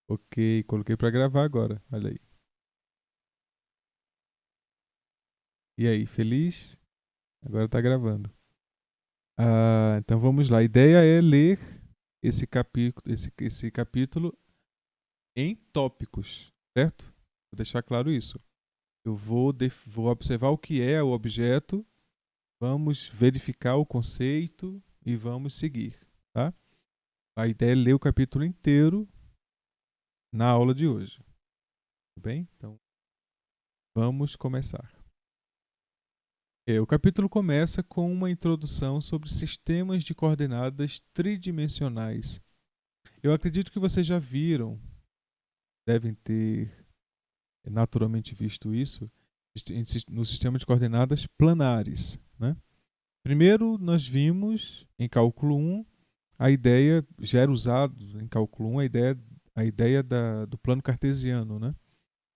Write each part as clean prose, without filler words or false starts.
Ok, coloquei para gravar agora. Olha aí. E aí, feliz? Agora tá gravando. Então vamos lá. A ideia é ler esse capítulo em tópicos, certo? Vou deixar claro isso. Eu vou observar o que é o objeto, vamos verificar o conceito e vamos seguir, tá? A ideia é ler o capítulo inteiro na aula de hoje. Tudo bem? Então vamos começar. O capítulo começa com uma introdução sobre sistemas de coordenadas tridimensionais. Eu acredito que vocês já viram, devem ter naturalmente visto isso, no sistema de coordenadas planares, né? Primeiro, nós vimos em cálculo 1 a ideia, já era usado em cálculo 1 a ideia do plano cartesiano, né?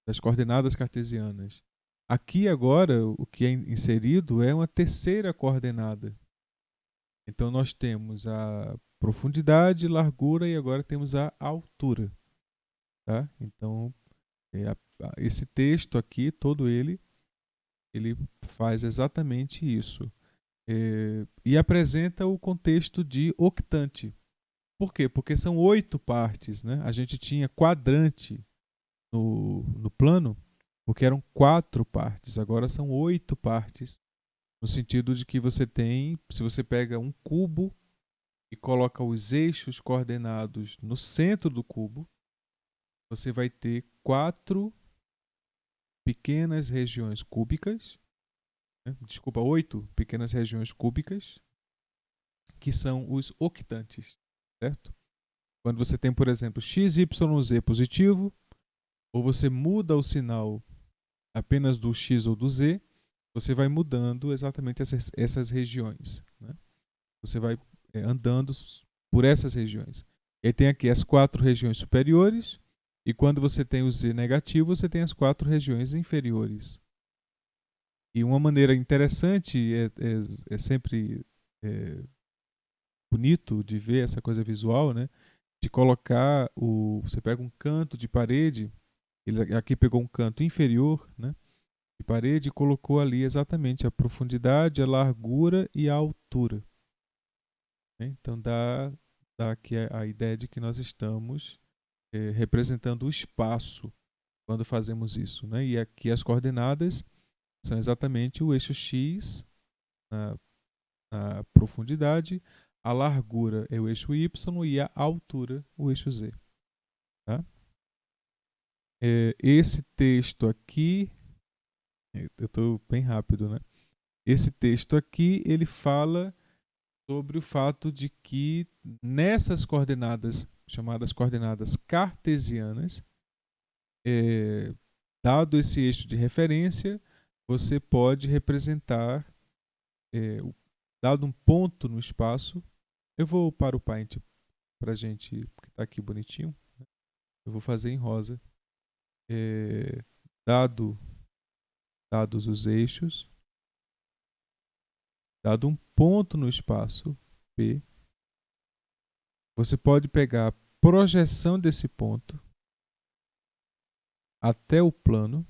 Das coordenadas cartesianas. Aqui agora, o que é inserido é uma terceira coordenada. Então nós temos a profundidade, largura e agora temos a altura. Tá? Então esse texto aqui, todo ele faz exatamente isso. E apresenta o contexto de octante. Por quê? Porque são 8 partes. Né? A gente tinha quadrante no plano, porque eram 4 partes. Agora são 8 partes. No sentido de que você tem, se você pega um cubo e coloca os eixos coordenados no centro do cubo, você vai ter 4 pequenas regiões cúbicas, né? Desculpa, 8 pequenas regiões cúbicas, que são os octantes, certo? Quando você tem, por exemplo, x, y, z positivo, ou você muda o sinal apenas do x ou do z, você vai mudando exatamente essas regiões. Né? Você vai andando por essas regiões. E aí tem aqui as 4 regiões superiores, e quando você tem o z negativo, você tem as 4 regiões inferiores. E uma maneira interessante, é sempre é, bonito de ver essa coisa visual, né? De colocar você pega um canto de parede, ele aqui pegou um canto inferior, né? De parede e colocou ali exatamente a profundidade, a largura e a altura. Né? Então dá aqui a ideia de que nós estamos representando o espaço quando fazemos isso. Né? E aqui as coordenadas são exatamente o eixo x na, na profundidade, a largura é o eixo y e a altura o eixo z. Tá? Esse texto aqui, eu estou bem rápido, né? Esse texto aqui ele fala sobre o fato de que nessas coordenadas, chamadas coordenadas cartesianas, dado esse eixo de referência, você pode representar, dado um ponto no espaço. Eu vou para o Paint para a gente, que está aqui bonitinho. Né? Eu vou fazer em rosa. É, dado, dados os eixos, dado um ponto no espaço P, você pode pegar a projeção desse ponto até o plano.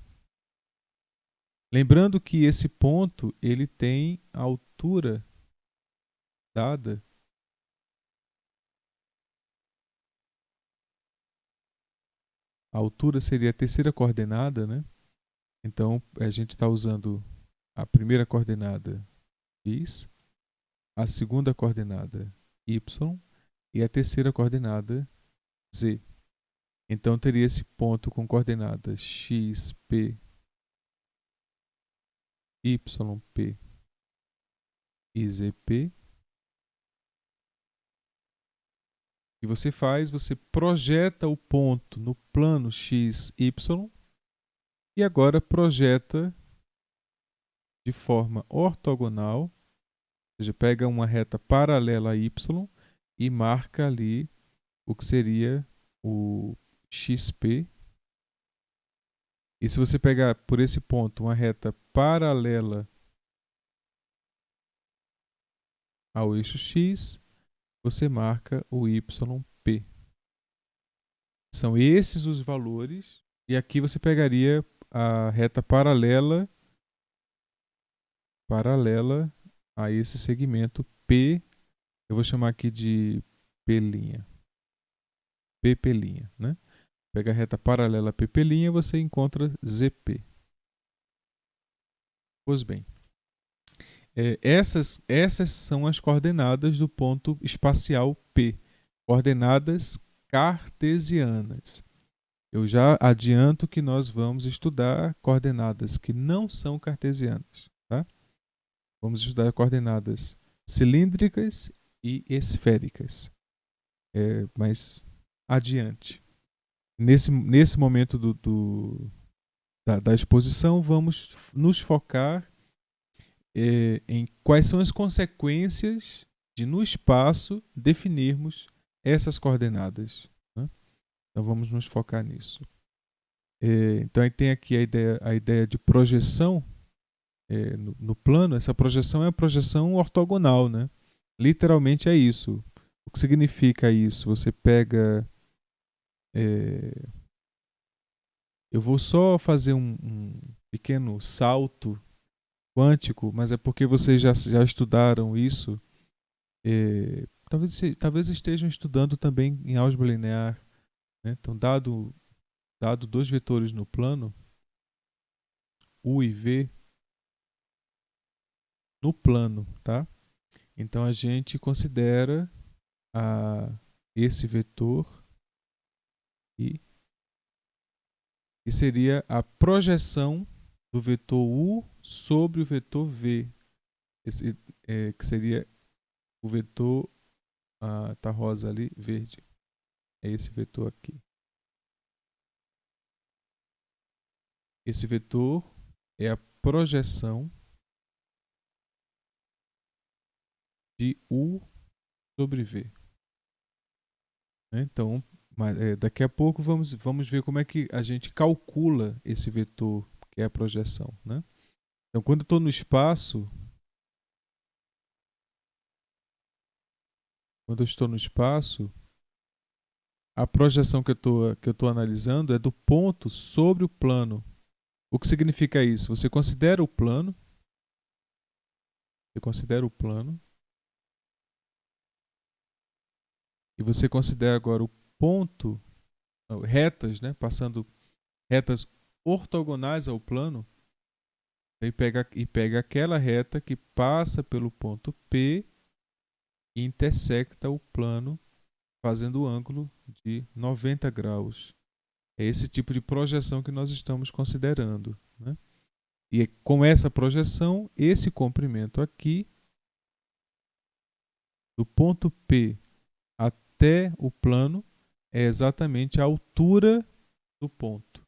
Lembrando que esse ponto ele tem a altura dada. A altura seria a terceira coordenada, né? Então a gente está usando a primeira coordenada x, a segunda coordenada y e a terceira coordenada z. Então teria esse ponto com coordenadas x, p, y, p e z, p. E você projeta o ponto no plano x, y e agora projeta de forma ortogonal, ou seja, pega uma reta paralela a y e marca ali o que seria o XP. E se você pegar por esse ponto uma reta paralela ao eixo X, você marca o YP. São esses os valores. E aqui você pegaria a reta paralela a esse segmento P. Eu vou chamar aqui de P'. PP', né? Pega a reta paralela a PP', você encontra ZP. Pois bem, essas são as coordenadas do ponto espacial P, coordenadas cartesianas. Eu já adianto que nós vamos estudar coordenadas que não são cartesianas. Tá? Vamos estudar coordenadas cilíndricas e esféricas. Mas adiante. Nesse momento da exposição, vamos nos focar em quais são as consequências de, no espaço, definirmos essas coordenadas. Né? Então, vamos nos focar nisso. Então, aí tem aqui a ideia de projeção no plano. Essa projeção é a projeção ortogonal. Né? Literalmente é isso. O que significa isso? Você pega... eu vou só fazer um pequeno salto quântico, mas é porque vocês já estudaram isso. Talvez estejam estudando também em álgebra linear. Né? Então, dado dois vetores no plano, U e V, no plano, tá? Então a gente considera esse vetor I, que seria a projeção do vetor U sobre o vetor V, que seria o vetor, tá rosa ali, verde. É esse vetor aqui. Esse vetor é a projeção de U sobre V. Então, daqui a pouco vamos ver como é que a gente calcula esse vetor, que é a projeção. Né? Então, quando eu estou no espaço, a projeção que eu estou analisando é do ponto sobre o plano. O que significa isso? Você considera o plano. E você considera agora o ponto, retas, né? Passando retas ortogonais ao plano. E pega aquela reta que passa pelo ponto P e intersecta o plano, fazendo o ângulo de 90 graus. É esse tipo de projeção que nós estamos considerando. Né? E com essa projeção, esse comprimento aqui, do ponto P até o plano, é exatamente a altura do ponto.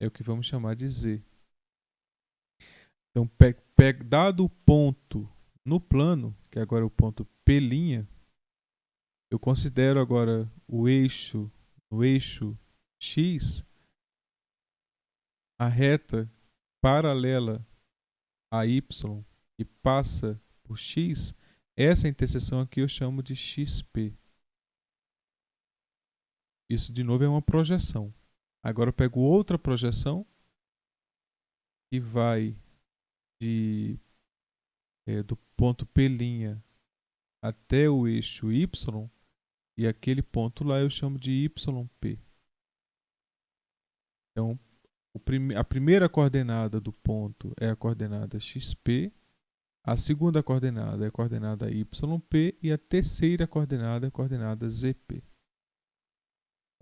É o que vamos chamar de Z. Então, dado o ponto no plano, que agora é o ponto P', eu considero agora no eixo X, a reta paralela a Y e passa por X, essa interseção aqui eu chamo de XP. Isso, de novo, é uma projeção. Agora eu pego outra projeção que vai do ponto P' até o eixo Y, e aquele ponto lá eu chamo de YP. Então, a primeira coordenada do ponto é a coordenada XP, a segunda coordenada é a coordenada YP e a terceira coordenada é a coordenada ZP.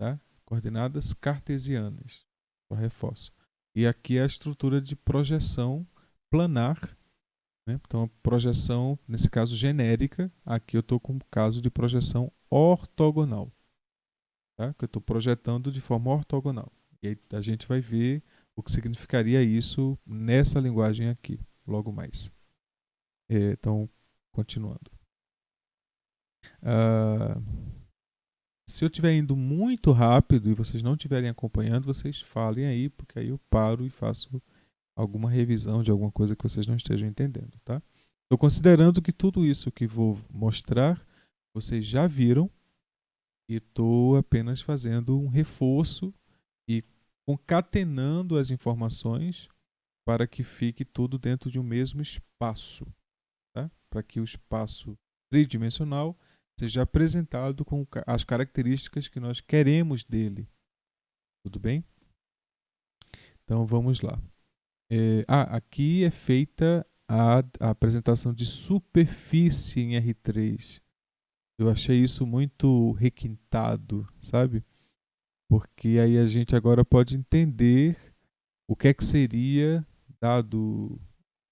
Tá? Coordenadas cartesianas. Só reforço. E aqui é a estrutura de projeção planar. Né? Então, a projeção, nesse caso genérica, aqui eu estou com o caso de projeção ortogonal. Tá? Que eu estou projetando de forma ortogonal. E aí a gente vai ver o que significaria isso nessa linguagem aqui, logo mais. Então, continuando. Se eu estiver indo muito rápido e vocês não estiverem acompanhando, vocês falem aí, porque aí eu paro e faço alguma revisão de alguma coisa que vocês não estejam entendendo. Tá? Estou considerando que tudo isso que vou mostrar, vocês já viram, E estou apenas fazendo um reforço e concatenando as informações para que fique tudo dentro de um mesmo espaço, tá? Para que o espaço tridimensional seja apresentado com as características que nós queremos dele. Tudo bem? Então vamos lá. Aqui é feita a apresentação de superfície em R3. Eu achei isso muito requintado, sabe? Porque aí a gente agora pode entender o que é que seria, dado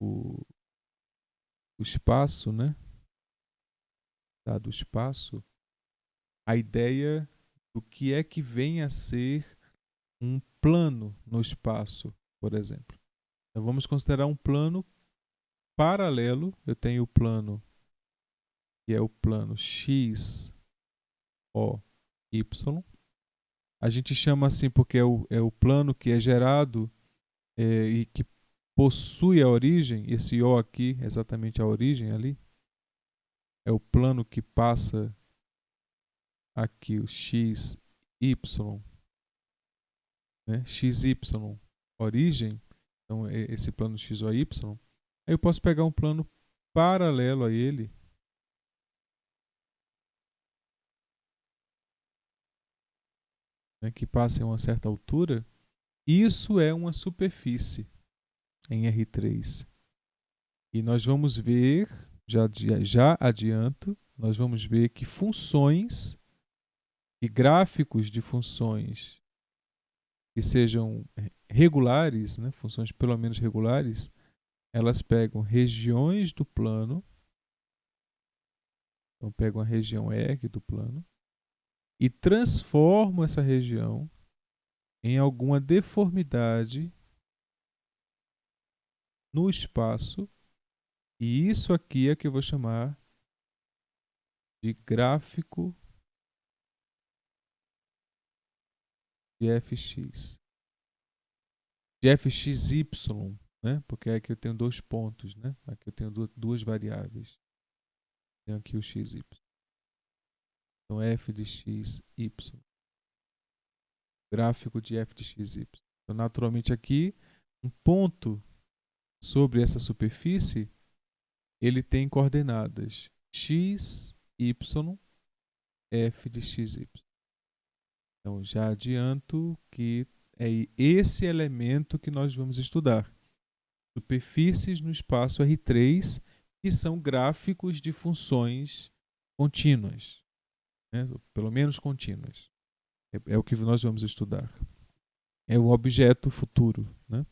o, o espaço, né? Dado o espaço, a ideia do que é que vem a ser um plano no espaço, por exemplo. Então vamos considerar um plano paralelo. Eu tenho o plano que é o plano x, o, y. A gente chama assim porque é o plano que é gerado e que possui a origem. Esse O aqui, exatamente a origem ali, é o plano que passa aqui o x, y, né? X, y, origem. Então, esse plano x, o, y. Aí eu posso pegar um plano paralelo a ele, né, que passa em uma certa altura. Isso é uma superfície em R3. E nós vamos ver, já adianto, nós vamos ver que funções e gráficos de funções que sejam regulares, né, funções pelo menos regulares, elas pegam regiões do plano, então pegam a região R do plano e transformam essa região em alguma deformidade no espaço, e isso aqui é que eu vou chamar de gráfico de fx. De fxy, né? Porque aqui eu tenho dois pontos, né? Aqui eu tenho duas variáveis. Tenho aqui o xy. Então f de x, y. Gráfico de f de x, y. Então, naturalmente aqui, um ponto sobre essa superfície, ele tem coordenadas x, y, f de x, y. Então, já adianto que é esse elemento que nós vamos estudar. Superfícies no espaço R3, que são gráficos de funções contínuas, né? Pelo menos contínuas. É o que nós vamos estudar. É o objeto futuro, né?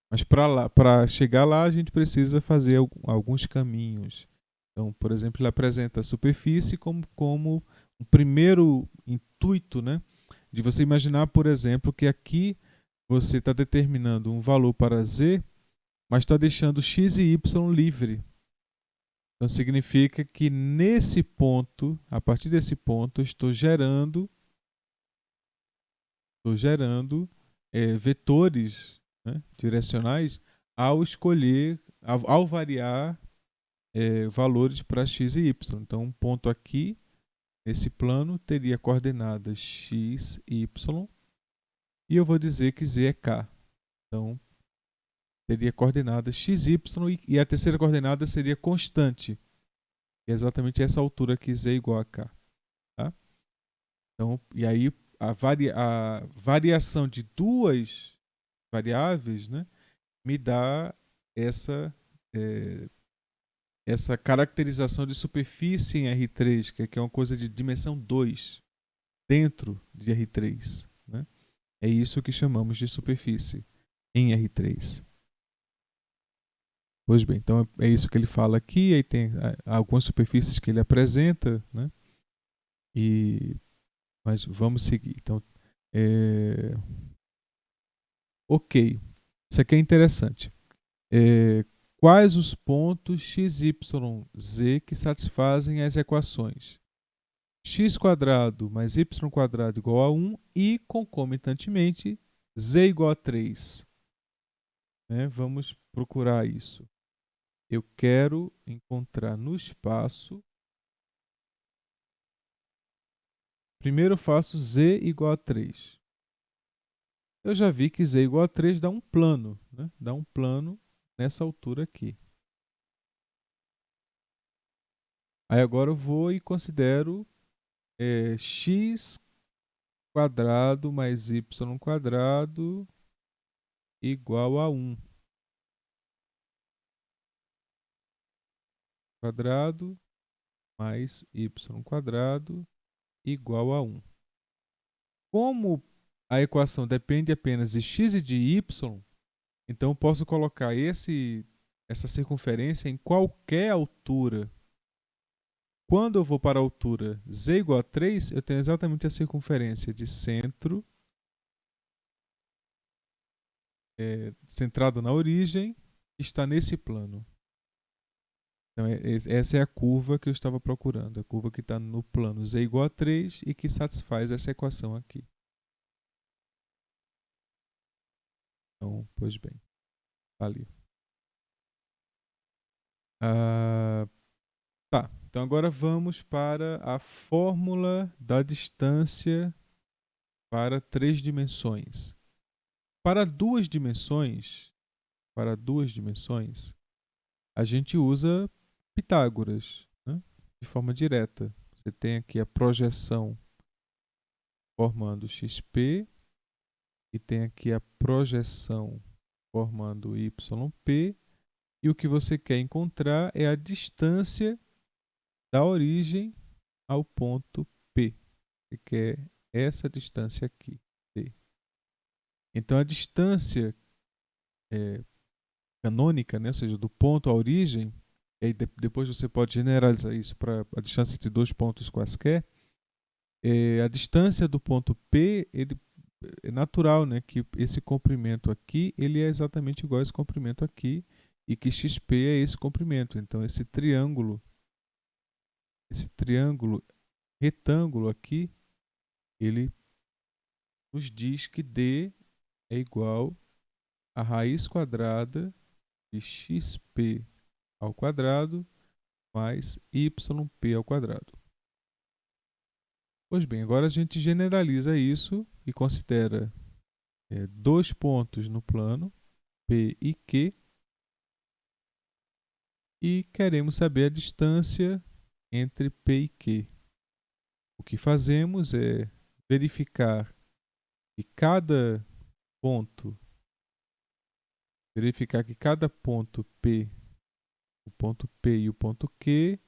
Mas para chegar lá, a gente precisa fazer alguns caminhos. Então, por exemplo, ele apresenta a superfície como um primeiro intuito, né? De você imaginar, por exemplo, que aqui você está determinando um valor para z, mas está deixando x e y livre. Então significa que nesse ponto, a partir desse ponto, eu estou gerando vetores, né, direcionais ao escolher, ao variar valores para x e y. Então um ponto aqui, nesse plano, teria coordenadas x e y, e eu vou dizer que z é k. Então teria coordenadas x, y, e a terceira coordenada seria constante, que é exatamente essa altura aqui, z igual a k. Tá? Então, e aí a variação de duas variáveis, né, me dá essa, é, essa caracterização de superfície em R3, que é uma coisa de dimensão 2 dentro de R3. Né? É isso que chamamos de superfície em R3. Pois bem, então é isso que ele fala aqui, aí tem algumas superfícies que ele apresenta, né? Mas vamos seguir. Então, ok, isso aqui é interessante. Quais os pontos x, y, z que satisfazem as equações x² mais y² igual a 1 e, concomitantemente, z igual a 3? Né? Vamos procurar isso. Eu quero encontrar no espaço Primeiro eu faço z igual a 3. Eu já vi que z igual a 3 dá um plano, né? Dá um plano nessa altura aqui. Aí agora eu vou e considero x quadrado mais y quadrado igual a 1. Quadrado mais y quadrado igual a 1. Como a equação depende apenas de x e de y, então eu posso colocar essa circunferência em qualquer altura. Quando eu vou para a altura z igual a 3, eu tenho exatamente a circunferência de centro, centrado na origem, que está nesse plano. Então, essa é a curva que eu estava procurando, a curva que está no plano z igual a 3 e que satisfaz essa equação aqui. Então, pois bem, valeu. Tá, então agora vamos para a fórmula da distância para 3 dimensões. Para duas dimensões, a gente usa Pitágoras, né? De forma direta. Você tem aqui a projeção formando XP e tem aqui a projeção formando YP, e o que você quer encontrar é a distância da origem ao ponto P. Você quer essa distância aqui, T. Então a distância canônica, né, ou seja, do ponto à origem, e aí depois você pode generalizar isso para a distância entre dois pontos quaisquer, a distância do ponto P, ele é natural, né, que esse comprimento aqui ele é exatamente igual a esse comprimento aqui, e que XP é esse comprimento. Então esse triângulo retângulo aqui, ele nos diz que D é igual a raiz quadrada de xp ao quadrado mais yp ao quadrado. Pois bem, agora a gente generaliza isso e considera dois pontos no plano, P e Q, e queremos saber a distância entre P e Q. O que fazemos é verificar que cada ponto P, o ponto P e o ponto Q,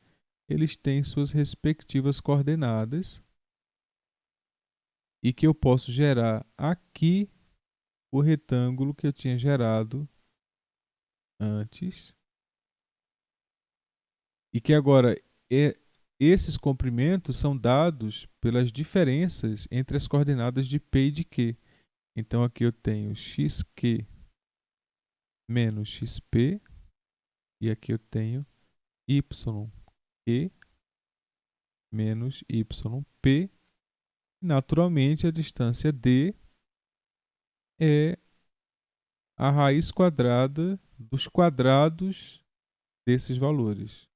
eles têm suas respectivas coordenadas e que eu posso gerar aqui o retângulo que eu tinha gerado antes e que agora esses comprimentos são dados pelas diferenças entre as coordenadas de P e de Q. Então aqui eu tenho xq menos xp e aqui eu tenho yq menos yp. Naturalmente, a distância d é a raiz quadrada dos quadrados desses valores.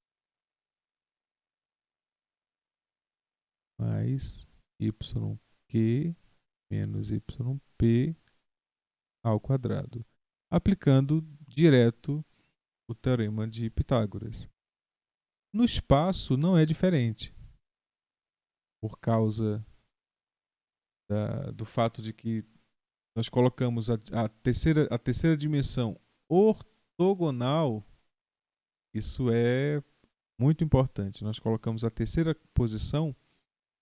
Mais yq menos yp ao quadrado. Aplicando direto o teorema de Pitágoras. No espaço não é diferente. Por causa do fato de que nós colocamos a terceira dimensão ortogonal, isso é muito importante. Nós colocamos a terceira posição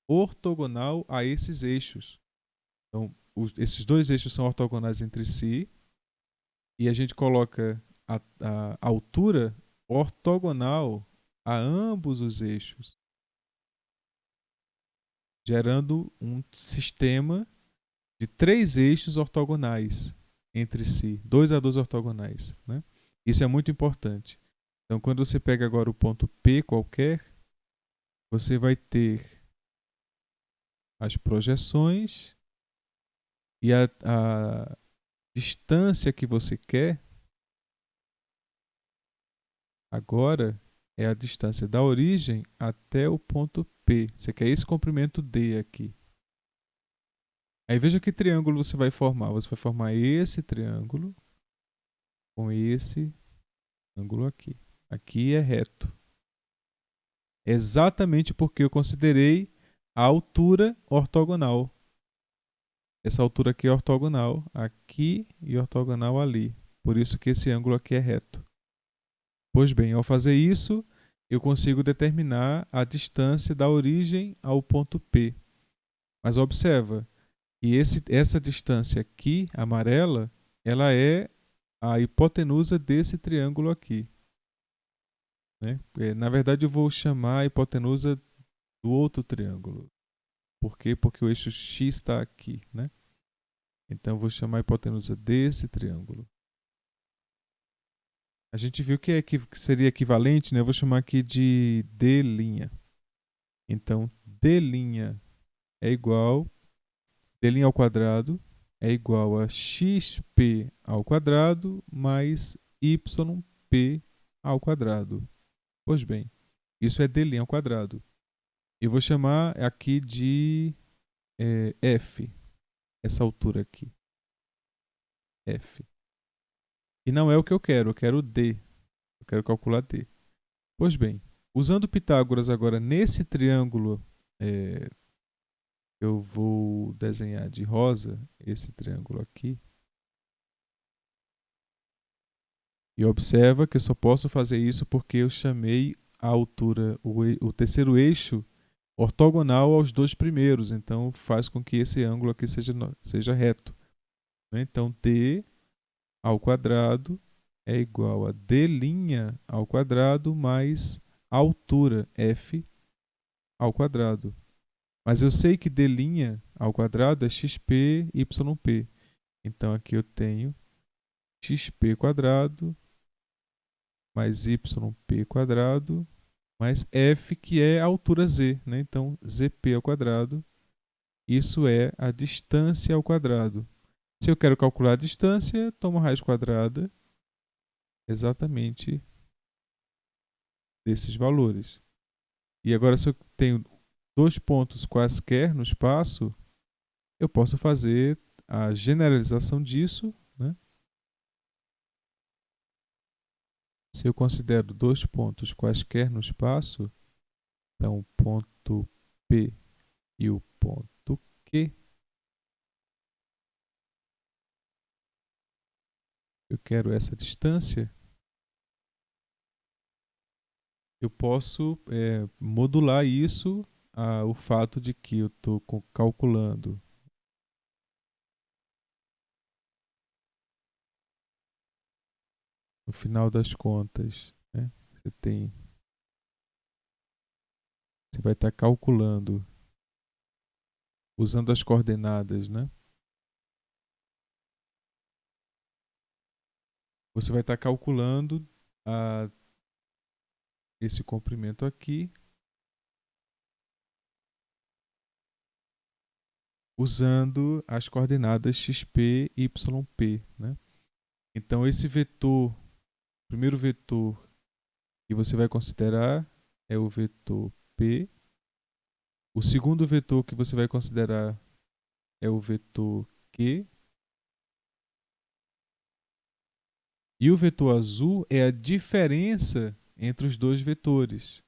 ortogonal a esses eixos. Então, esses dois eixos são ortogonais entre si e a gente coloca a altura ortogonal a ambos os eixos, gerando um sistema de 3 eixos ortogonais entre si, 2 a 2 ortogonais, né? Isso é muito importante. Então, quando você pega agora o ponto P qualquer, você vai ter as projeções e a distância que você quer agora é a distância da origem até o ponto P. Você quer esse comprimento D aqui. Aí veja que triângulo você vai formar. Você vai formar esse triângulo com esse ângulo aqui. Aqui é reto. Exatamente porque eu considerei a altura ortogonal. Essa altura aqui é ortogonal aqui e ortogonal ali. Por isso que esse ângulo aqui é reto. Pois bem, ao fazer isso, eu consigo determinar a distância da origem ao ponto P. Mas observa que essa distância aqui, amarela, ela é a hipotenusa desse triângulo aqui. Né? Na verdade, eu vou chamar a hipotenusa do outro triângulo. Por quê? Porque o eixo X está aqui. Né? Então, eu vou chamar a hipotenusa desse triângulo. A gente viu que seria equivalente, né? Eu vou chamar aqui de D'. Então, D' é igual, D' ao quadrado é igual a xp ao quadrado mais yp ao quadrado. Pois bem, isso é D' ao quadrado. Eu vou chamar aqui de f, essa altura aqui, f. E não é o que eu quero d. Eu quero calcular d. Pois bem, usando Pitágoras agora nesse triângulo, eu vou desenhar de rosa esse triângulo aqui. E observa que eu só posso fazer isso porque eu chamei a altura, o terceiro eixo, ortogonal aos dois primeiros. Então, faz com que esse ângulo aqui seja reto. Então, d ao quadrado é igual a d' ao quadrado mais a altura, f, ao quadrado. Mas eu sei que d' ao quadrado é xp, yp. Então, aqui eu tenho xp quadrado mais yp quadrado mais f, que é a altura z. Né? Então, zp ao quadrado, isso é a distância ao quadrado. Se eu quero calcular a distância, tomo a raiz quadrada exatamente desses valores. E agora, se eu tenho dois pontos quaisquer no espaço, eu posso fazer a generalização disso. Né? Se eu considero dois pontos quaisquer no espaço, então o ponto P e o ponto Q, eu quero essa distância, eu posso modular isso ao fato de que eu estou calculando no final das contas, né? Você vai estar calculando usando as coordenadas, né? Você vai estar calculando esse comprimento aqui usando as coordenadas xp, yp, né? Então esse vetor, o primeiro vetor que você vai considerar é o vetor P. O segundo vetor que você vai considerar é o vetor Q. E o vetor azul é a diferença entre os dois vetores.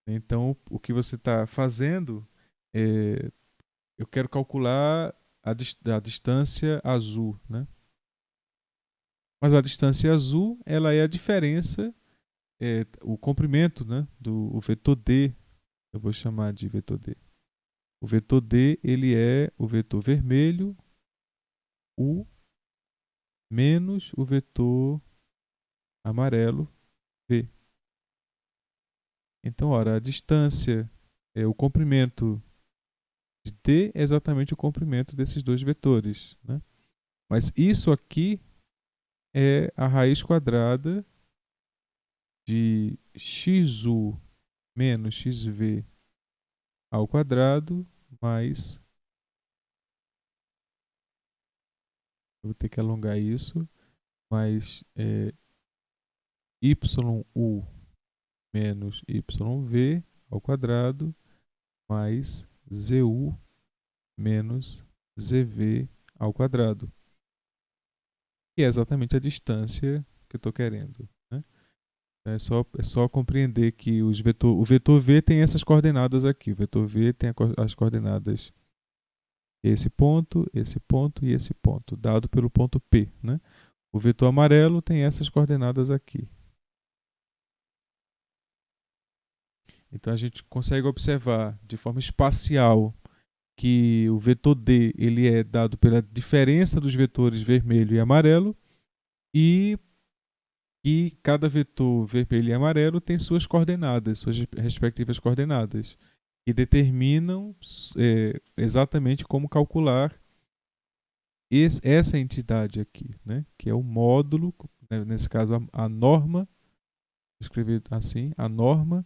Então, o que você está fazendo é, eu quero calcular a distância azul, né? Mas a distância azul, ela é a diferença, o comprimento, né, do o vetor D. Eu vou chamar de vetor D. O vetor D, ele é o vetor vermelho, U, menos o vetor amarelo, V. Então, ora, a distância, o comprimento de D é exatamente o comprimento desses dois vetores. Né? Mas isso aqui é a raiz quadrada de XU menos XV ao quadrado mais... Eu vou ter que alongar isso. Mais YU menos YV ao quadrado mais ZU menos ZV ao quadrado, que é exatamente a distância que eu estou querendo, né? É só compreender que o vetor V tem essas coordenadas aqui. O vetor V tem as coordenadas esse ponto e esse ponto, dado pelo ponto P, né? O vetor amarelo tem essas coordenadas aqui. Então a gente consegue observar de forma espacial que o vetor D ele é dado pela diferença dos vetores vermelho e amarelo e que cada vetor vermelho e amarelo tem suas coordenadas, suas respectivas coordenadas, que determinam exatamente como calcular essa entidade aqui, né? Que é o módulo, né? Nesse caso a norma, vou escrever assim, a norma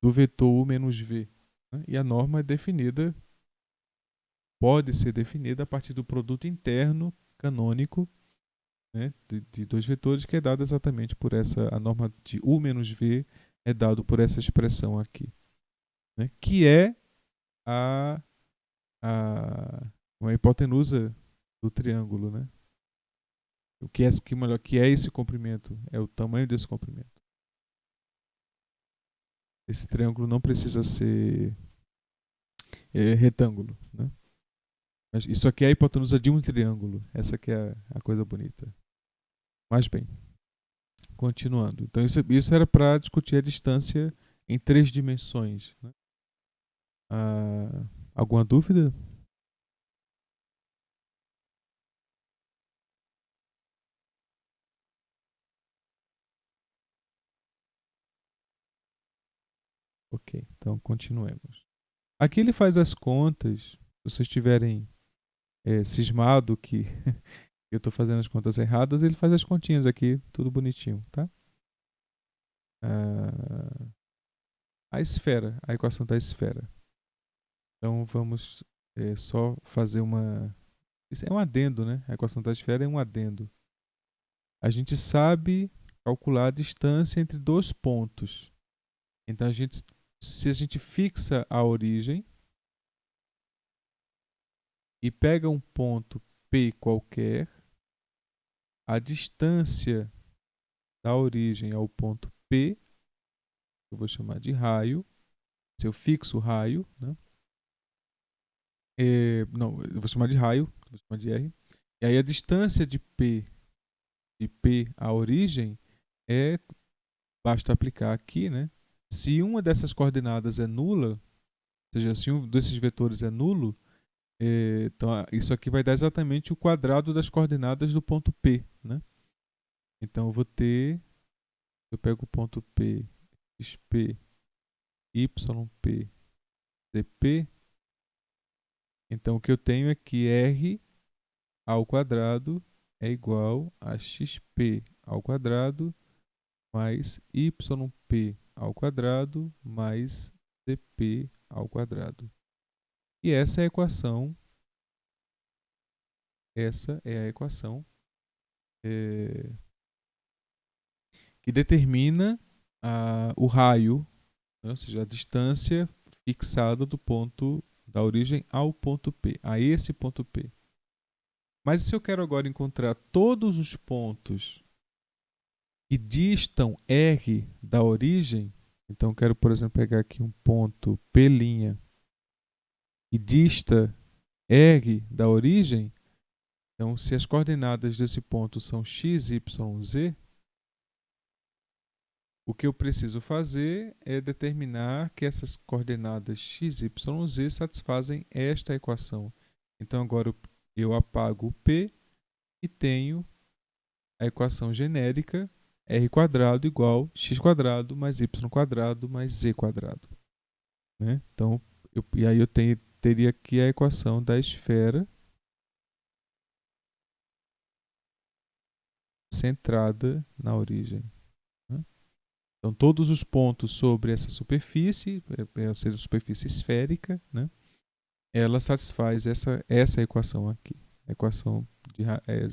do vetor U menos V. Né? E a norma é definida, pode ser definida a partir do produto interno canônico, né, de dois vetores, que é dado exatamente por essa, a norma de U menos V é dado por essa expressão aqui, né, que é a, uma hipotenusa do triângulo, né? O que é, melhor, que é esse comprimento? É o tamanho desse comprimento. Esse triângulo não precisa ser retângulo, né? Mas isso aqui é a hipotenusa de um triângulo. Essa que é a coisa bonita. Mas bem, continuando. Então isso era para discutir a distância em 3 dimensões. Né? Alguma dúvida? Ok, então continuemos. Aqui ele faz as contas. Se vocês tiverem cismado que eu estou fazendo as contas erradas, ele faz as continhas aqui, tudo bonitinho, tá? A esfera, a equação da esfera. Então vamos só fazer uma... Isso é um adendo, né? A equação da esfera é um adendo. A gente sabe calcular a distância entre dois pontos. Então, se a gente fixa a origem e pega um ponto P qualquer, a distância da origem ao ponto P, eu vou chamar de raio, se eu fixo o raio, né? Não, eu vou chamar de raio, vou chamar de R. E aí a distância de P à origem basta aplicar aqui, né? Se uma dessas coordenadas é nula, ou seja, se um desses vetores é nulo, então isso aqui vai dar exatamente o quadrado das coordenadas do ponto P, né? Então eu vou ter, eu pego o ponto P, XP, YP, ZP. Então o que eu tenho é que R ao quadrado é igual a XP ao quadrado mais YP ao quadrado mais ZP ao quadrado. E essa é a equação, que determina o raio, né? Ou seja, a distância fixada do ponto da origem ao ponto P, a esse ponto P. Mas se eu quero agora encontrar todos os pontos que distam R da origem, então eu quero, por exemplo, pegar aqui um ponto P' que dista R da origem, então se as coordenadas desse ponto são x, y, z, o que eu preciso fazer é determinar que essas coordenadas x, y, z satisfazem esta equação. Então agora eu apago o P e tenho a equação genérica r² igual x² mais y² mais z². Né? Então, e aí eu teria aqui a equação da esfera centrada na origem. Né? Então, todos os pontos sobre essa superfície, ou seja, a superfície esférica, né? Ela satisfaz essa equação aqui, a equação de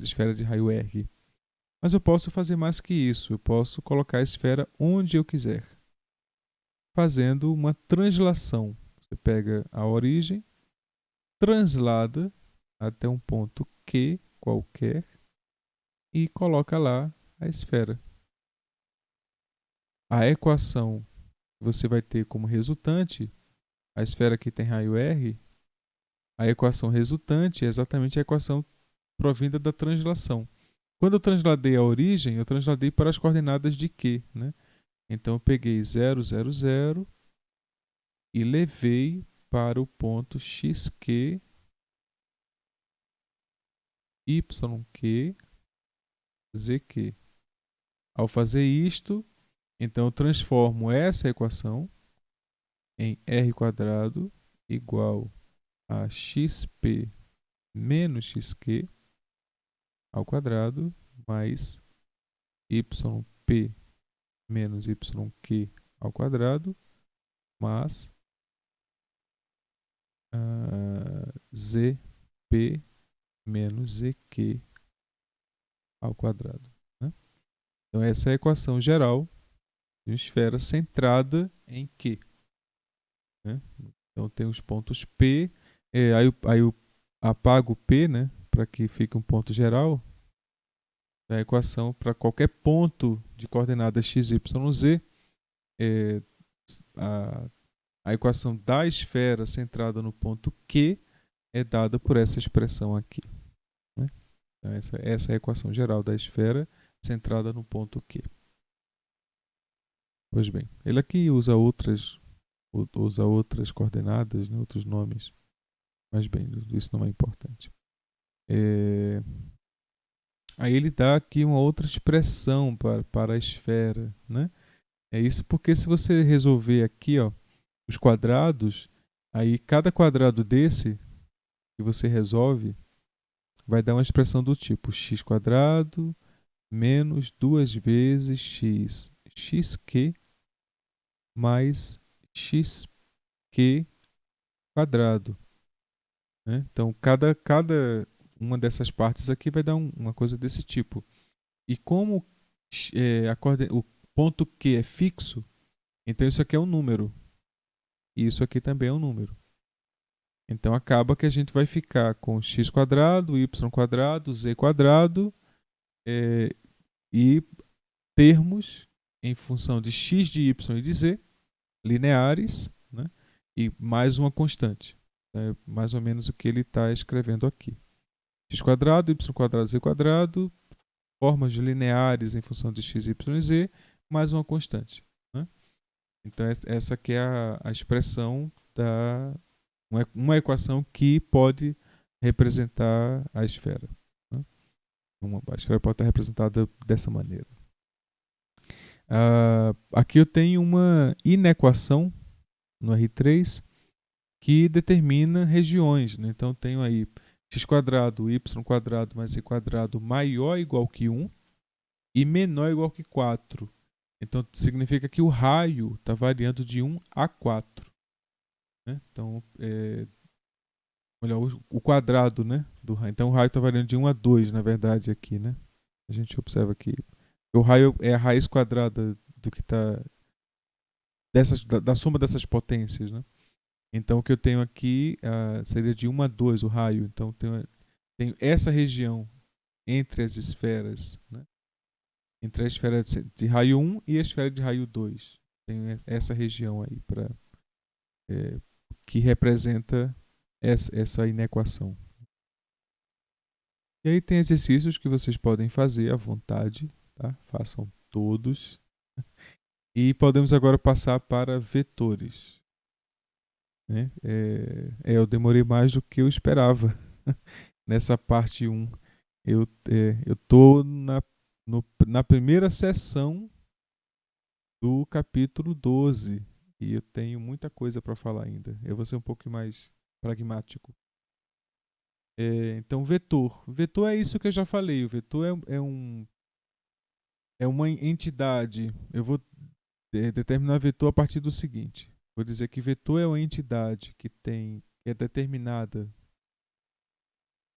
esfera de raio R. Mas eu posso fazer mais que isso, eu posso colocar a esfera onde eu quiser, fazendo uma translação. Você pega a origem, translada até um ponto Q qualquer e coloca lá a esfera. A equação que você vai ter como resultante, a esfera que tem raio R, a equação resultante é exatamente a equação provinda da translação. Quando eu transladei a origem, eu transladei para as coordenadas de Q, né? Então eu peguei 0, 0, 0 e levei para o ponto xq, yq, zq. Ao fazer isto, então eu transformo essa equação em r² igual a xp menos xq ao quadrado mais yp menos yq ao quadrado mais zp menos zq ao quadrado, né? Então essa é a equação geral de uma esfera centrada em Q, né? Então tem os pontos P, aí eu apago o P, né, para que fique um ponto geral. A equação para qualquer ponto de coordenadas x, y, z, é, a equação da esfera centrada no ponto Q é dada por essa expressão aqui, né? Então essa é a equação geral da esfera centrada no ponto Q. Pois bem, ele aqui usa outras coordenadas, né, outros nomes, mas bem, isso não é importante. Aí ele dá aqui uma outra expressão para a esfera, né? É isso porque se você resolver aqui, ó, os quadrados, aí cada quadrado desse que você resolve vai dar uma expressão do tipo x² menos 2 vezes xq mais xq², né? Então, cada uma dessas partes aqui vai dar uma coisa desse tipo. E como o ponto Q é fixo, então isso aqui é um número. E isso aqui também é um número. Então acaba que a gente vai ficar com x², y², z² e termos em função de x, de y e de z, lineares, né? E mais uma constante. É mais ou menos o que ele está escrevendo aqui. x², y², z², formas de lineares em função de x, y e z, mais uma constante, né? Então essa aqui é a expressão da uma equação que pode representar a esfera, né? A esfera pode estar representada dessa maneira. Aqui eu tenho uma inequação no R3 que determina regiões, né? Então eu tenho aí x², y² mais z² maior ou igual que 1 e menor ou igual que 4. Então significa que o raio está variando de 1 a 4. Né? Então, o quadrado, né, do raio. Então o raio está variando de 1 a 2, na verdade, aqui, né? A gente observa que o raio é a raiz quadrada do que está da soma dessas potências, né? Então o que eu tenho aqui seria de 1 a 2 o raio. Então tenho essa região entre as esferas, né? Entre a esfera de raio 1 e a esfera de raio 2. Tenho essa região aí que representa essa inequação. E aí tem exercícios que vocês podem fazer à vontade, tá? Façam todos. E podemos agora passar para vetores, né? Eu demorei mais do que eu esperava nessa parte 1. Eu estou na primeira sessão do capítulo 12 e eu tenho muita coisa para falar ainda. Eu vou ser um pouco mais pragmático. Então, vetor. Vetor é isso que eu já falei. O vetor é uma entidade. Eu vou determinar vetor a partir do seguinte. Vou dizer que vetor é uma entidade que é determinada.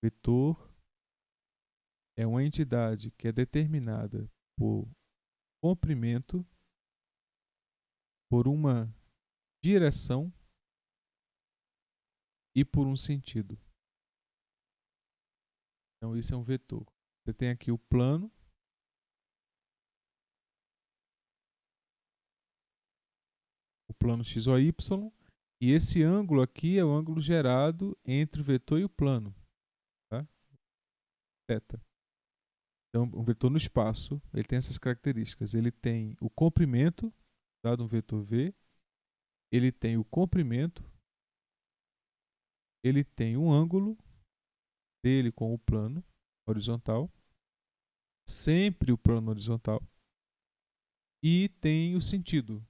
Vetor é uma entidade que é determinada por comprimento, por uma direção e por um sentido. Então, isso é um vetor. Você tem aqui o plano. O plano x ou y. E esse ângulo aqui é o ângulo gerado entre o vetor e o plano. Tá? Θ. Então, um vetor no espaço, ele tem essas características. Ele tem o comprimento, dado um vetor v. Ele tem o comprimento. Ele tem um ângulo dele com o plano horizontal. Sempre o plano horizontal. E tem o sentido.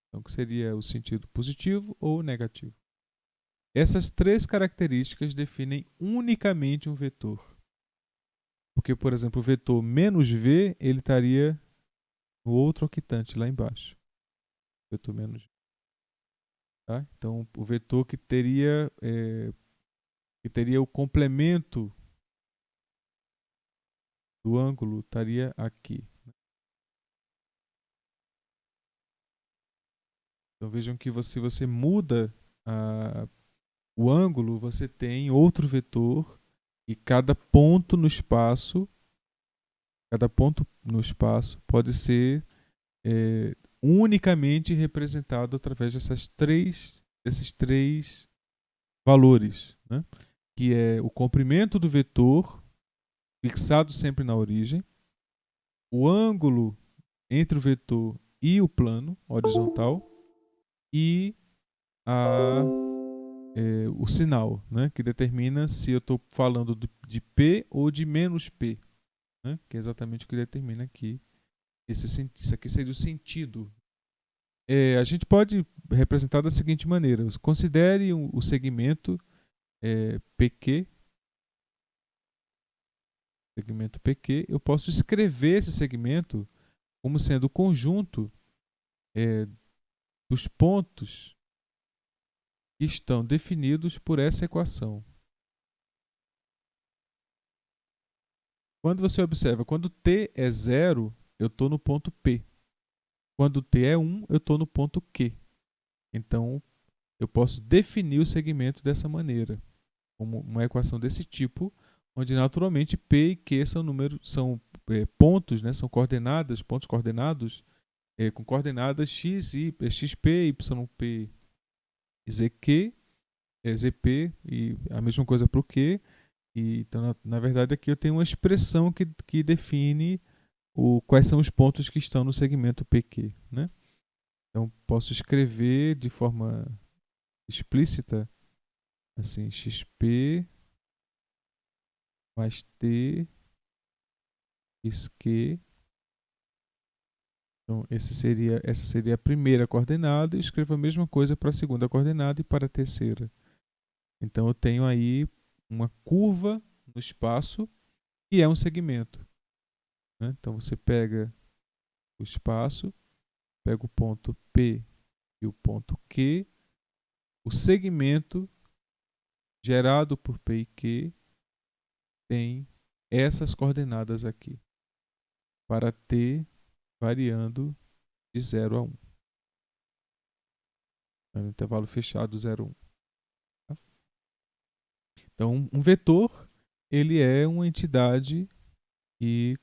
Então, que seria o sentido positivo ou negativo. Essas três características definem unicamente um vetor. Porque, por exemplo, o vetor menos v, ele estaria no outro octante, lá embaixo. Vetor menos v. Tá? Então, o vetor que teria o complemento do ângulo estaria aqui. Então, vejam que se você muda o ângulo, você tem outro vetor e cada ponto no espaço pode ser unicamente representado através desses três valores, né? Que é o comprimento do vetor, fixado sempre na origem, o ângulo entre o vetor e o plano horizontal e o sinal, né? Que determina se eu estou falando de P ou de menos P, né? Que é exatamente o que determina aqui. Isso aqui seria o sentido. A gente pode representar da seguinte maneira: considere o segmento PQ. Segmento PQ, eu posso escrever esse segmento como sendo o conjunto dos pontos que estão definidos por essa equação. Quando você observa, quando t é 0, eu estou no ponto P. Quando t é 1, eu estou no ponto Q. Então, eu posso definir o segmento dessa maneira, como uma equação desse tipo, onde naturalmente P e Q são pontos, né, são coordenadas, pontos coordenados, com coordenadas x, xp, yp, zq, zp, e a mesma coisa para o q. Então, na verdade, aqui eu tenho uma expressão que define quais são os pontos que estão no segmento PQ. Né? Então, posso escrever de forma explícita assim, xp mais t vezes q. Então, essa seria a primeira coordenada, e escrevo a mesma coisa para a segunda coordenada e para a terceira. Então, eu tenho aí uma curva no espaço que é um segmento. Né? Então, você pega o espaço, pega o ponto P e o ponto Q, o segmento gerado por P e Q tem essas coordenadas aqui, para T variando de 0 a 1. No intervalo fechado 0 a 1. Tá? Então, um vetor, ele é uma entidade e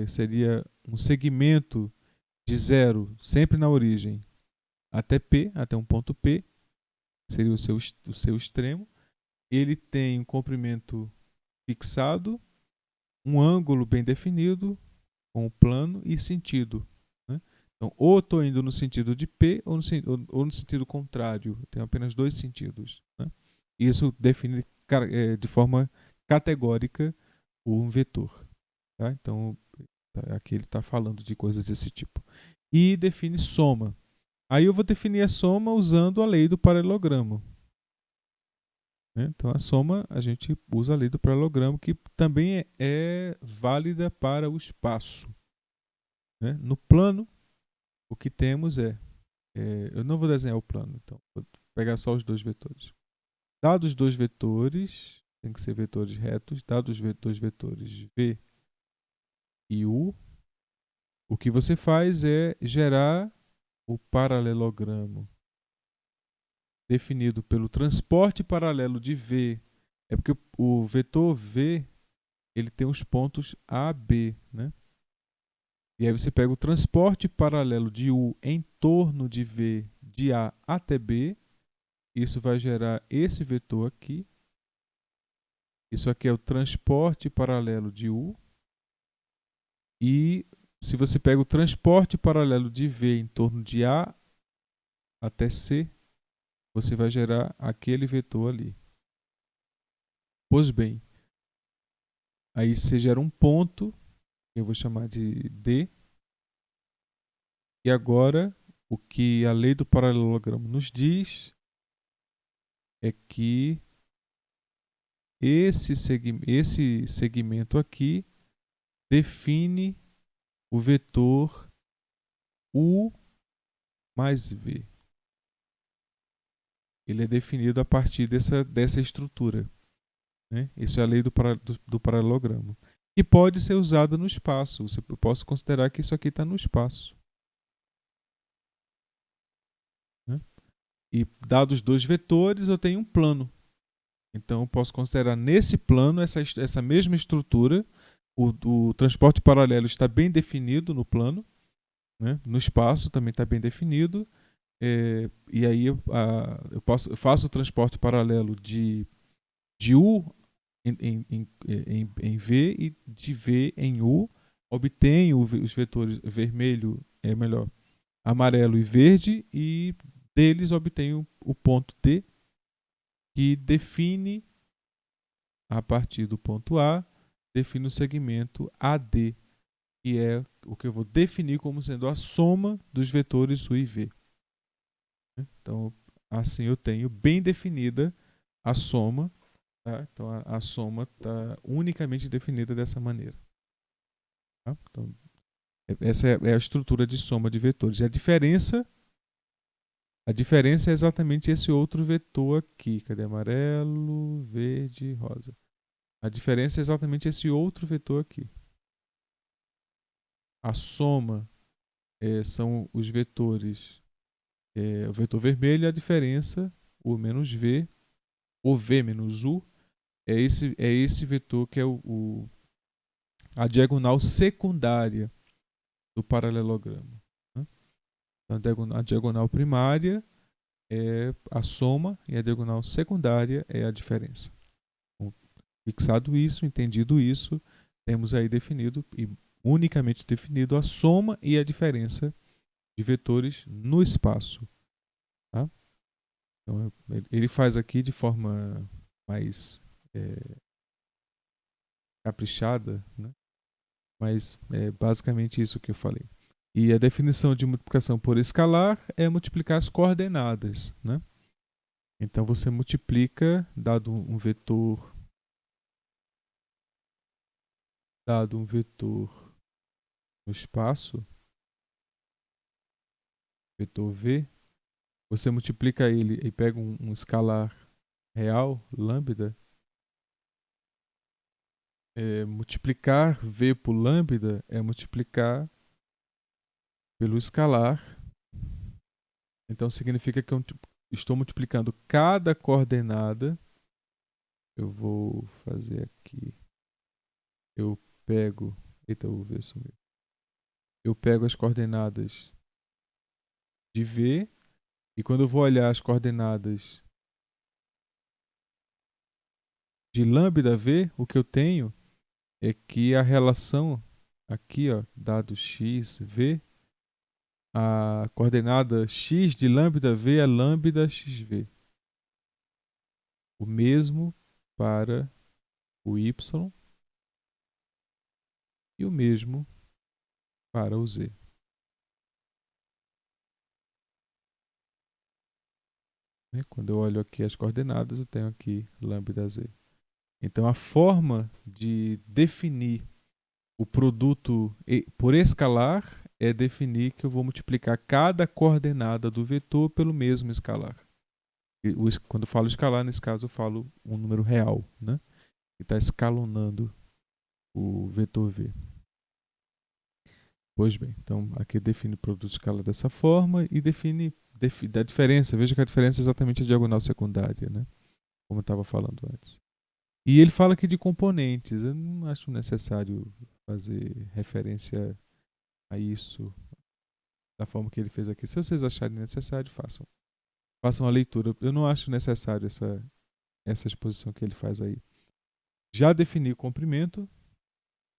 seria um segmento de 0, sempre na origem, até P, até um ponto P, seria o seu extremo. Ele tem um comprimento fixado, um ângulo bem definido, com o plano e sentido. Né? Então, ou estou indo no sentido de P ou no sentido contrário. Eu tenho apenas dois sentidos. Né? Isso define de forma categórica um vetor. Tá? Então, aqui ele está falando de coisas desse tipo. E define soma. Aí eu vou definir a soma usando a lei do paralelogramo. Né? Então, a soma, a gente usa a lei do paralelogramo, que também é válida para o espaço. Né? No plano, o que temos eu não vou desenhar o plano, então vou pegar só os dois vetores. Dados dois vetores, tem que ser vetores retos, dados dois vetores V e U, o que você faz é gerar o paralelogramo definido pelo transporte paralelo de V. É porque o vetor V ele tem os pontos A, B, né? E aí você pega o transporte paralelo de U em torno de V de A até B. Isso vai gerar esse vetor aqui. Isso aqui é o transporte paralelo de U. E se você pega o transporte paralelo de V em torno de A até C, você vai gerar aquele vetor ali. Pois bem, aí você gera um ponto, eu vou chamar de D. E agora, o que a lei do paralelogramo nos diz é que esse segmento aqui define o vetor U mais V. Ele é definido a partir dessa estrutura, né? Isso é a lei do paralelogramo. E pode ser usada no espaço. Eu posso considerar que isso aqui está no espaço, né? E dados dois vetores, eu tenho um plano. Então, eu posso considerar nesse plano essa mesma estrutura. O transporte paralelo está bem definido no plano, né? No espaço também está bem definido. E aí eu faço o transporte paralelo de U em V e de V em U, obtenho os vetores vermelho, amarelo e verde, e deles obtenho o ponto D, que define, a partir do ponto A, define o segmento AD, que é o que eu vou definir como sendo a soma dos vetores U e V. Então, assim eu tenho bem definida a soma. Tá? Então, a soma está unicamente definida dessa maneira. Tá? Então, essa é a estrutura de soma de vetores. E a diferença é exatamente esse outro vetor aqui. Cadê amarelo, verde, rosa? A diferença é exatamente esse outro vetor aqui. A soma são os vetores, o vetor vermelho, e a diferença, U menos V, ou V menos U, é esse vetor que é a diagonal secundária do paralelogramo, né? Então, a diagonal primária é a soma e a diagonal secundária é a diferença. Então, fixado isso, entendido isso, temos aí definido e unicamente definido a soma e a diferença de vetores no espaço. Tá? Então, ele faz aqui de forma mais caprichada, né? Mas é basicamente isso que eu falei. E a definição de multiplicação por escalar é multiplicar as coordenadas, né? Então você multiplica, dado um vetor no espaço, vetor V, você multiplica ele e pega um escalar real, lambda. Multiplicar V por lambda é multiplicar pelo escalar. Então significa que eu estou multiplicando cada coordenada. Eu vou fazer aqui. Eu pego. Eita, o V sumiu. Eu pego as coordenadas de V. E quando eu vou olhar as coordenadas de lambda V, o que eu tenho é que a relação aqui, ó, dado x, v, a coordenada x de lambda v é lambda xv. O mesmo para o y e o mesmo para o z. Quando eu olho aqui as coordenadas, eu tenho aqui lambda z. Então, a forma de definir o produto por escalar é definir que eu vou multiplicar cada coordenada do vetor pelo mesmo escalar. Quando eu falo escalar, nesse caso eu falo um número real, né? Que está escalonando o vetor V. Pois bem, então aqui define o produto de escala dessa forma e define da diferença. Veja que a diferença é exatamente a diagonal secundária, né? Como eu estava falando antes. E ele fala aqui de componentes. Eu não acho necessário fazer referência a isso da forma que ele fez aqui. Se vocês acharem necessário, façam. Façam a leitura. Eu não acho necessário essa exposição que ele faz aí. Já defini o comprimento.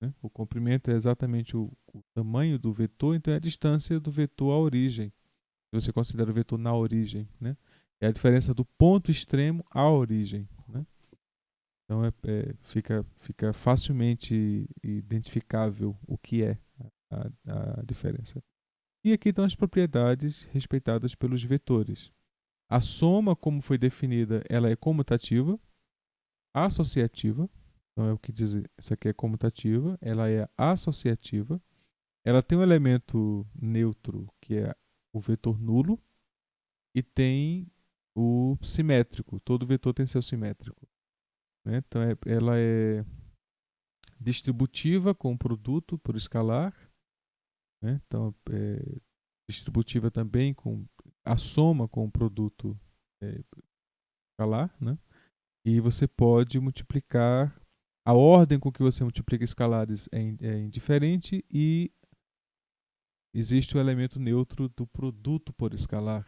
Né? O comprimento é exatamente o tamanho do vetor, então é a distância do vetor à origem. Se você considera o vetor na origem. Né? É a diferença do ponto extremo à origem. Né? Então fica facilmente identificável o que é a diferença. E aqui estão as propriedades respeitadas pelos vetores. A soma, como foi definida, ela é comutativa, associativa. Então é o que diz, isso aqui é comutativa, ela é associativa. Ela tem um elemento neutro, que é o vetor nulo, e tem o simétrico. Todo vetor tem seu simétrico. Né? Então ela é distributiva com o produto por escalar. Né? Então distributiva também com a soma com o produto escalar, né? E você pode multiplicar, a ordem com que você multiplica escalares é indiferente e existe o elemento neutro do produto por escalar.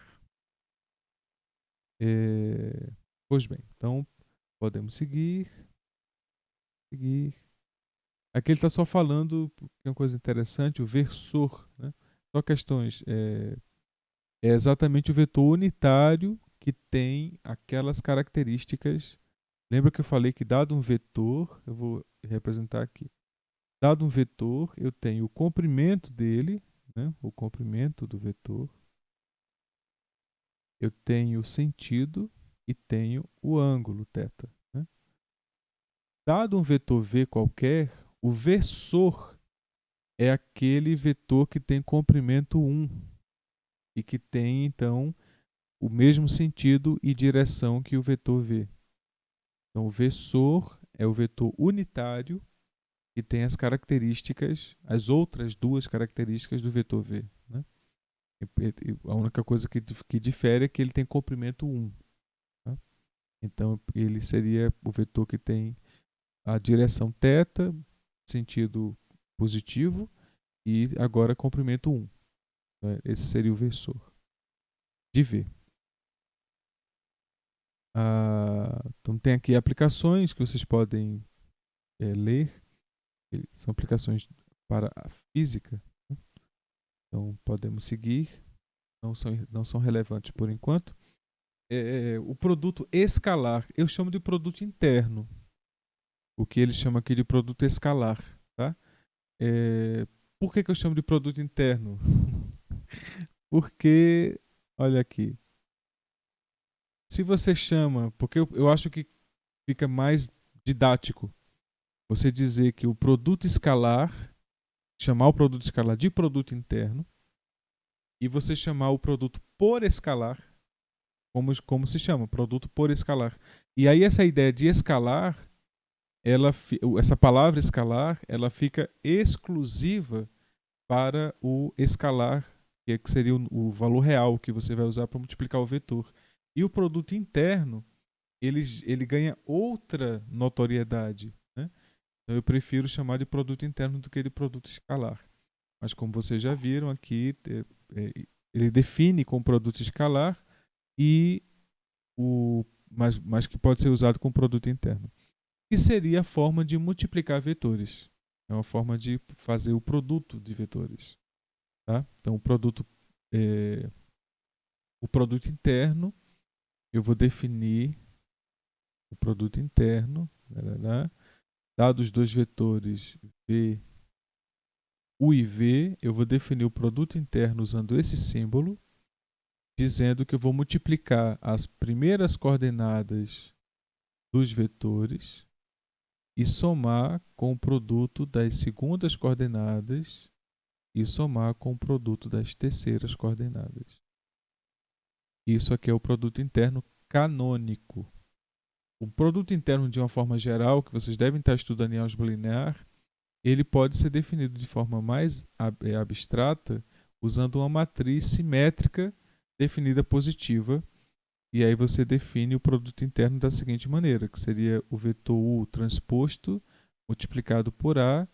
Pois bem, então podemos seguir. Aqui ele está só falando, que é uma coisa interessante, o versor. Né? Só questões. É exatamente o vetor unitário que tem aquelas características. Lembra que eu falei que dado um vetor, eu vou representar aqui. Dado um vetor, eu tenho o comprimento dele, né? O comprimento do vetor. Eu tenho o sentido e tenho o ângulo θ. Né? Dado um vetor V qualquer, o versor é aquele vetor que tem comprimento 1 e que tem, então, o mesmo sentido e direção que o vetor V. Então, o versor é o vetor unitário que tem as características, as outras duas características do vetor V. Né? A única coisa que difere é que ele tem comprimento 1. Tá? Então, ele seria o vetor que tem a direção θ, sentido positivo, e agora comprimento 1. Né? Esse seria o versor de V. Então tem aqui aplicações que vocês podem ler. São aplicações para a física. Né? Então podemos seguir. Não são relevantes por enquanto. O produto escalar, eu chamo de produto interno. O que ele chama aqui de produto escalar. Tá? Por que eu chamo de produto interno? Porque, olha aqui, se você chama, porque eu acho que fica mais didático você dizer que o produto escalar, chamar o produto escalar de produto interno, e você chamar o produto por escalar, como se chama, produto por escalar. E aí essa ideia de escalar, essa palavra escalar, ela fica exclusiva para o escalar, que seria o valor real que você vai usar para multiplicar o vetor. E o produto interno, ele ganha outra notoriedade. Né? Então eu prefiro chamar de produto interno do que de produto escalar. Mas como vocês já viram aqui, ele define como produto escalar e mas que pode ser usado como produto interno. Que seria a forma de multiplicar vetores. É uma forma de fazer o produto de vetores. Tá? Então o produto interno, eu vou definir o produto interno, dados os dois vetores V, U e V, eu vou definir o produto interno usando esse símbolo, dizendo que eu vou multiplicar as primeiras coordenadas dos vetores e somar com o produto das segundas coordenadas e somar com o produto das terceiras coordenadas. Isso aqui é o produto interno canônico. O produto interno, de uma forma geral, que vocês devem estar estudando em álgebra linear, ele pode ser definido de forma mais abstrata usando uma matriz simétrica definida positiva. E aí você define o produto interno da seguinte maneira, que seria o vetor U transposto multiplicado por A,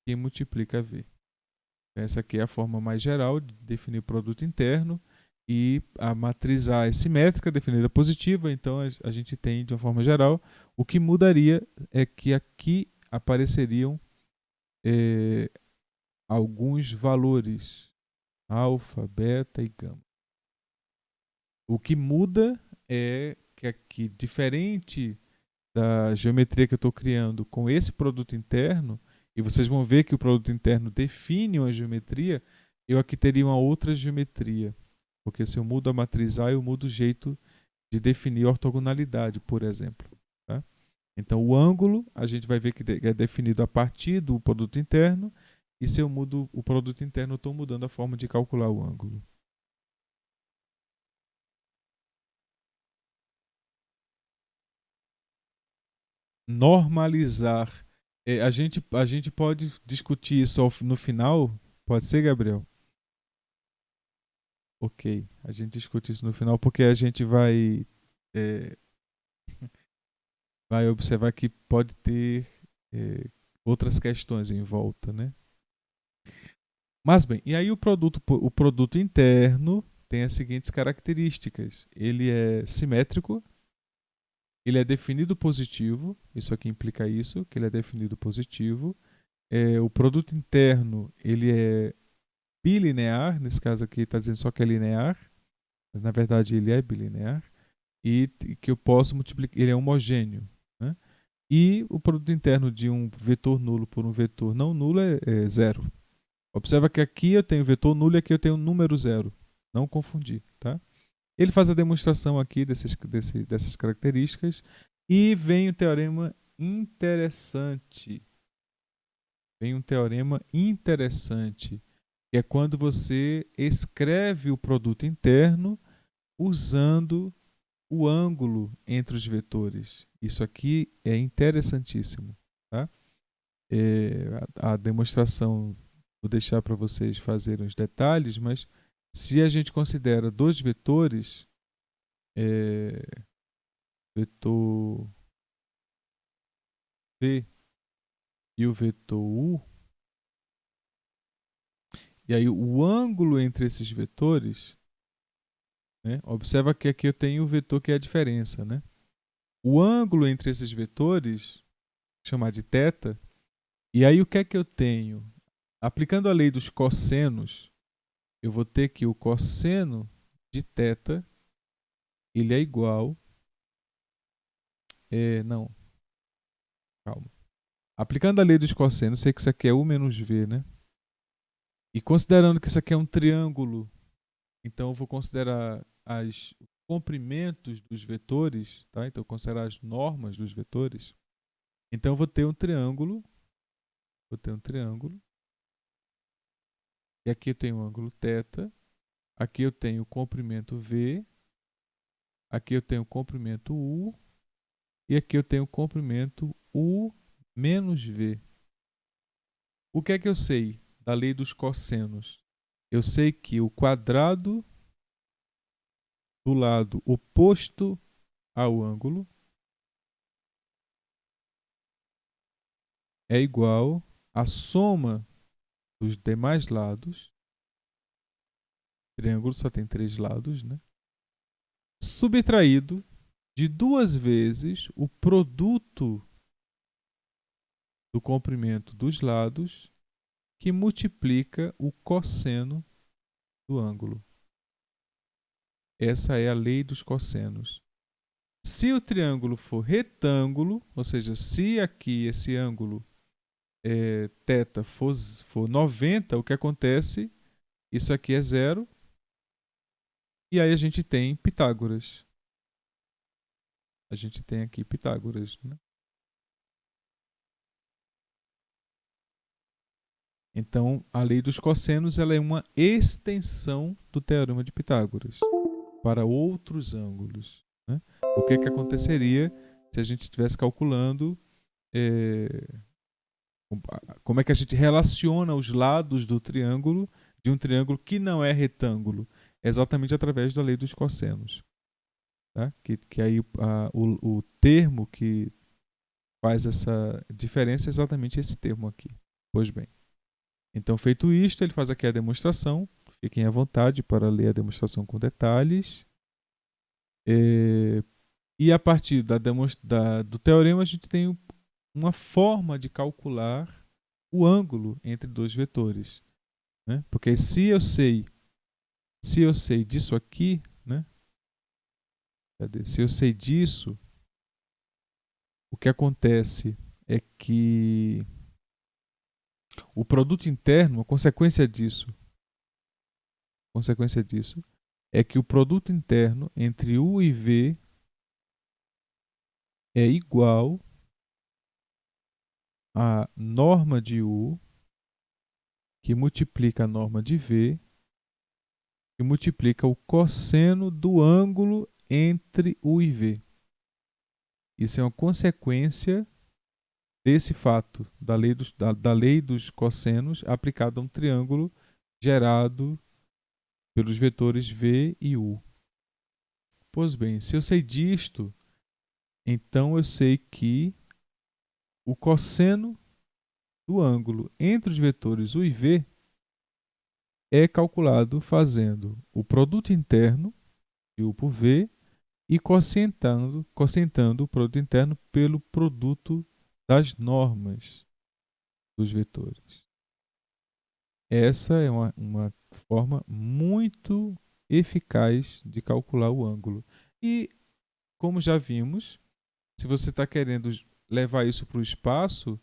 que multiplica V. Essa aqui é a forma mais geral de definir o produto interno. E a matriz A é simétrica, definida positiva, então a gente tem, de uma forma geral, o que mudaria é que aqui apareceriam alguns valores, alfa, beta e gama. O que muda é que aqui, diferente da geometria que eu estou criando com esse produto interno, e vocês vão ver que o produto interno define uma geometria, eu aqui teria uma outra geometria. Porque se eu mudo a matriz A, eu mudo o jeito de definir ortogonalidade, por exemplo. Tá? Então, o ângulo, a gente vai ver que é definido a partir do produto interno, e se eu mudo o produto interno, eu estou mudando a forma de calcular o ângulo. Normalizar. A gente pode discutir isso no final? Pode ser, Gabriel? Ok, a gente discute isso no final porque a gente é, vai observar que pode ter outras questões em volta, né? Mas bem, e aí o produto interno tem as seguintes características. Ele é simétrico, ele é definido positivo, isso aqui implica isso, que ele é definido positivo. O produto interno, ele é bilinear, nesse caso aqui está dizendo só que é linear, mas na verdade ele é bilinear, e que eu posso multiplicar, ele é homogêneo. Né? E o produto interno de um vetor nulo por um vetor não nulo é zero. Observa que aqui eu tenho vetor nulo e aqui eu tenho número zero. Não confundir. Tá? Ele faz a demonstração aqui dessas características e vem o teorema interessante. Vem um teorema interessante, que é quando você escreve o produto interno usando o ângulo entre os vetores. Isso aqui é interessantíssimo. Tá? A demonstração vou deixar para vocês fazerem os detalhes, mas se a gente considera dois vetores, vetor V e o vetor U, e aí o ângulo entre esses vetores, né, observa que aqui eu tenho o vetor que é a diferença. Né? O ângulo entre esses vetores, vou chamar de θ, e aí o que é que eu tenho? Aplicando a lei dos cossenos, eu vou ter que o cosseno de θ ele é igual. Não, calma. Aplicando a lei dos cossenos, sei que isso aqui é U menos V, né? E considerando que isso aqui é um triângulo, então eu vou considerar os comprimentos dos vetores, tá? Então eu vou considerar as normas dos vetores. Então eu vou ter um triângulo. E aqui eu tenho o ângulo θ. Aqui eu tenho o comprimento V. Aqui eu tenho o comprimento U. E aqui eu tenho o comprimento U menos V. O que é que eu sei da lei dos cossenos? Eu sei que o quadrado do lado oposto ao ângulo é igual à soma dos demais lados. O triângulo só tem 3 lados, né? Subtraído de 2 vezes o produto do comprimento dos lados que multiplica o cosseno do ângulo. Essa é a lei dos cossenos. Se o triângulo for retângulo, ou seja, se aqui esse ângulo θ for 90, o que acontece? Isso aqui é zero. E aí a gente tem Pitágoras. A gente tem aqui Pitágoras. Né? Então, a lei dos cossenos ela é uma extensão do teorema de Pitágoras para outros ângulos. Né? O que aconteceria se a gente estivesse calculando Como é que a gente relaciona os lados do triângulo de um triângulo que não é retângulo? É exatamente através da lei dos cossenos. Tá? Que aí o termo que faz essa diferença é exatamente esse termo aqui. Pois bem. Então, feito isto, ele faz aqui a demonstração. Fiquem à vontade para ler a demonstração com detalhes. E a partir do teorema, a gente tem uma forma de calcular o ângulo entre dois vetores. Né? Porque se eu sei disso aqui, né? Se eu sei disso, o que acontece é que o produto interno, a consequência disso é que o produto interno entre U e V é igual à norma de U, que multiplica a norma de V, que multiplica o cosseno do ângulo entre U e V. Isso é uma consequência desse fato, da lei dos cossenos aplicada a um triângulo gerado pelos vetores V e U. Pois bem, se eu sei disto, então eu sei que o cosseno do ângulo entre os vetores U e V é calculado fazendo o produto interno de U por V e quocientando o produto interno pelo produto das normas dos vetores. Essa é uma forma muito eficaz de calcular o ângulo. E, como já vimos, se você está querendo levar isso para o espaço,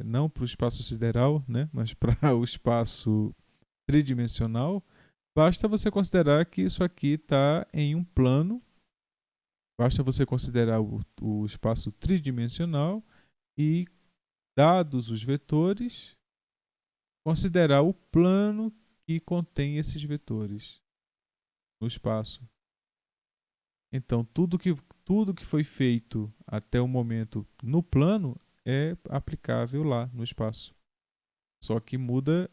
não para o espaço sideral, né, mas para o espaço tridimensional, basta você considerar que isso aqui está em um plano, basta você considerar o espaço tridimensional e, dados os vetores, considerar o plano que contém esses vetores no espaço. Então, tudo que foi feito até o momento no plano é aplicável lá no espaço. Só que muda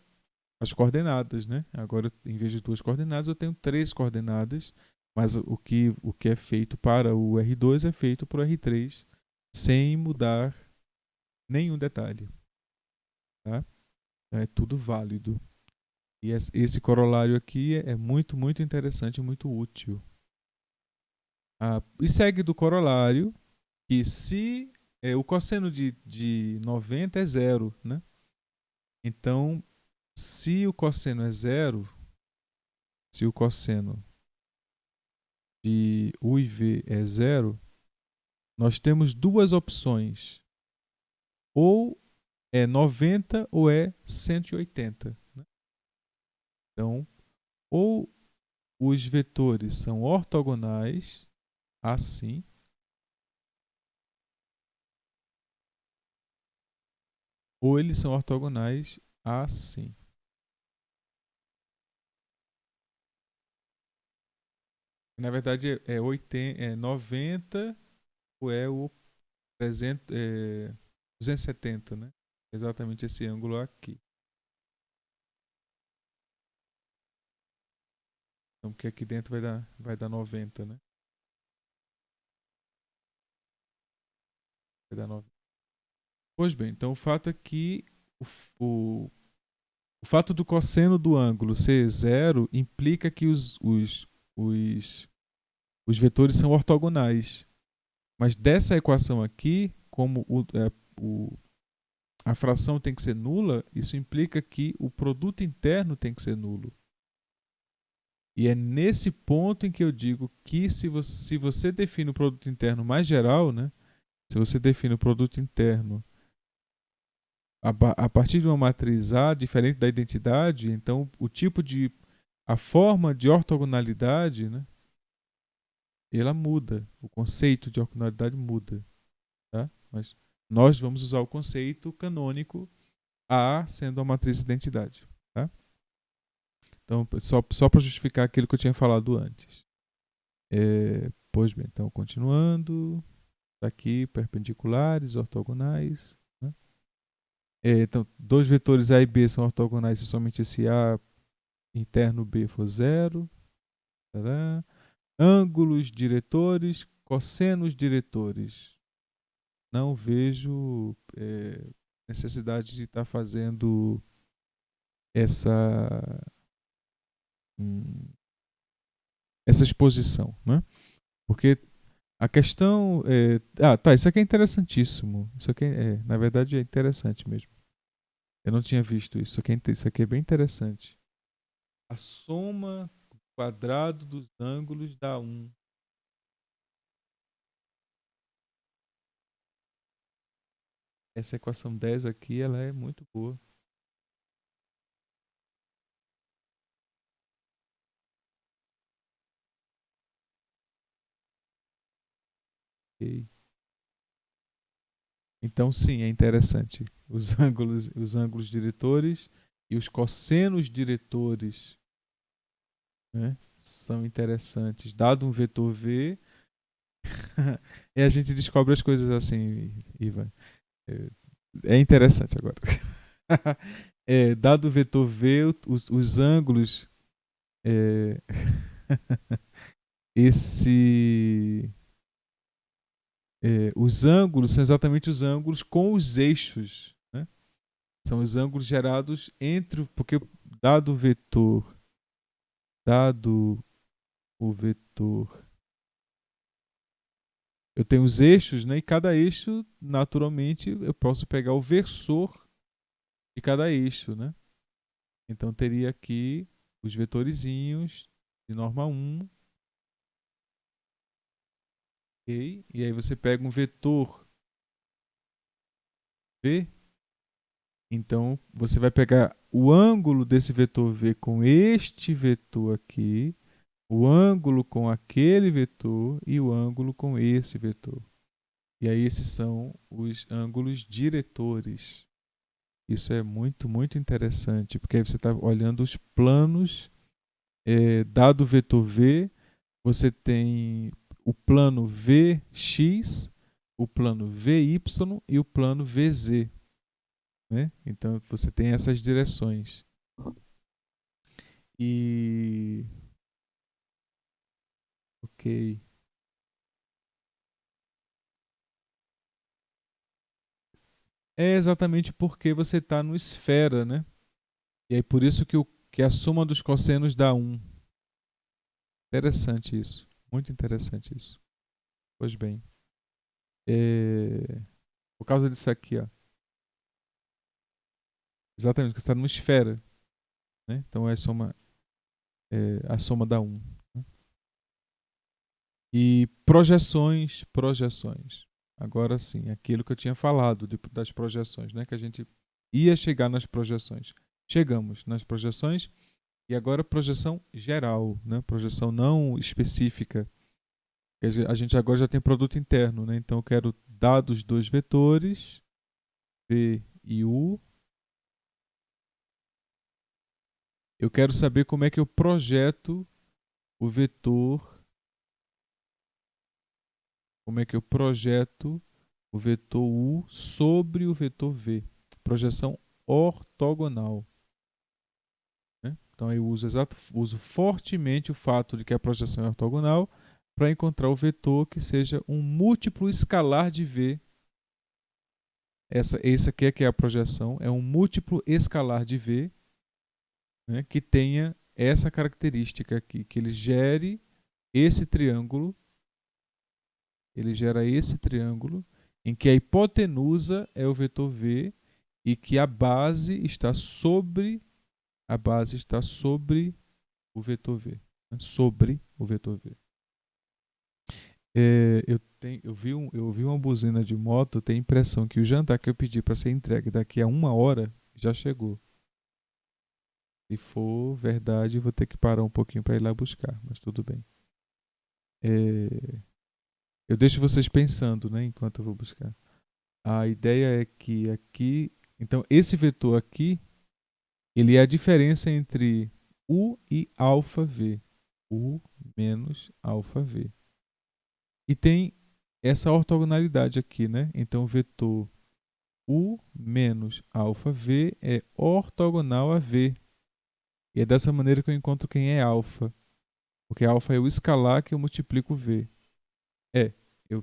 as coordenadas, né? Agora, em vez de 2 coordenadas, eu tenho 3 coordenadas, mas o que é feito para o R2 é feito para o R3 sem mudar nenhum detalhe. Tá? É tudo válido. E esse corolário aqui é muito, muito interessante e muito útil. E segue do corolário que se o cosseno de 90 é zero, né? Então, se o cosseno é zero, se o cosseno de U e V é zero, nós temos duas opções. Ou é 90 ou é 180. Né? Então, ou os vetores são ortogonais, assim, ou eles são ortogonais assim. Na verdade, é 90 ou é o 270, né? Exatamente esse ângulo aqui. Então, porque aqui dentro vai dar 90, né? Vai dar 90. Pois bem, então o fato é que o, o fato do cosseno do ângulo ser zero implica que os, os vetores são ortogonais. Mas dessa equação aqui, como a fração tem que ser nula, isso implica que o produto interno tem que ser nulo. E é nesse ponto em que eu digo que se você define o produto interno mais geral, né? Se você define o produto interno a partir de uma matriz A diferente da identidade, então a forma de ortogonalidade, né? Ela muda. O conceito de ortogonalidade muda. Tá? Mas nós vamos usar o conceito canônico A sendo a matriz de identidade. Tá? Então, só para justificar aquilo que eu tinha falado antes. Pois bem, então, continuando. Tá aqui, perpendiculares, ortogonais. Né? Então, dois vetores A e B são ortogonais se somente esse A interno B for zero. Tadã. Ângulos diretores, cossenos diretores. Não vejo necessidade de estar fazendo essa, hum, essa exposição, né? Porque a questão tá, isso aqui é interessantíssimo. Isso aqui na verdade é interessante mesmo. Eu não tinha visto isso. Isso aqui é bem interessante. A soma quadrado dos ângulos dá 1. Essa equação 10 aqui, ela é muito boa. Ok. Então, sim, é interessante. Os ângulos diretores e os cossenos diretores, né, são interessantes. Dado um vetor V, e a gente descobre as coisas assim, Ivan. É interessante agora. Dado o vetor V, os ângulos. é, esse. Os ângulos são exatamente os ângulos com os eixos, né? São os ângulos gerados entre. Porque dado o vetor. Dado o vetor. Eu tenho os eixos, né? E cada eixo, naturalmente, eu posso pegar o versor de cada eixo, né? Então teria aqui os vetorizinhos de norma 1, ok? E aí você pega um vetor V, então você vai pegar o ângulo desse vetor V com este vetor aqui, o ângulo com aquele vetor e o ângulo com esse vetor. E aí esses são os ângulos diretores. Isso é muito, muito interessante, porque aí você está olhando os planos. Dado o vetor V, você tem o plano Vx, o plano Vy e o plano Vz, né? Então você tem essas direções. E ok. É exatamente porque você está no esfera, né? E aí por isso que a soma dos cossenos dá 1. Interessante isso. Muito interessante isso. Pois bem. Por causa disso aqui, ó. Exatamente, porque você está numa esfera, né? Então a soma dá 1. Né? E projeções. Agora sim, aquilo que eu tinha falado das projeções, né? Que a gente ia chegar nas projeções. Chegamos nas projeções e agora projeção geral, né? Projeção não específica. A gente agora já tem produto interno, né? Então eu quero dados dos vetores, V e U. Eu quero saber como é que eu projeto o vetor, como é que eu projeto o vetor U sobre o vetor V. Projeção ortogonal. Né? Então eu uso fortemente o fato de que a projeção é ortogonal para encontrar o vetor que seja um múltiplo escalar de V. Essa aqui é que é a projeção, é um múltiplo escalar de V, né, que tenha essa característica aqui, que ele gere esse triângulo, ele gera esse triângulo em que a hipotenusa é o vetor V e que a base está sobre o vetor V, né, sobre o vetor V. Eu vi uma buzina de moto, eu tenho a impressão que o jantar que eu pedi para ser entregue daqui a 1 hora já chegou. Se for verdade, eu vou ter que parar um pouquinho para ir lá buscar, mas tudo bem. Eu deixo vocês pensando, né, enquanto eu vou buscar. A ideia é que aqui, então esse vetor aqui, ele é a diferença entre U e alfa V. U menos alfa V. E tem essa ortogonalidade aqui, né? Então o vetor U menos alfa V é ortogonal a V. E é dessa maneira que eu encontro quem é alfa. Porque alfa é o escalar que eu multiplico V.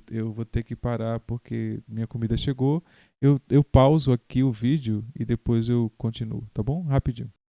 Eu vou ter que parar porque minha comida chegou. Eu pauso aqui o vídeo e depois eu continuo, tá bom? Rapidinho.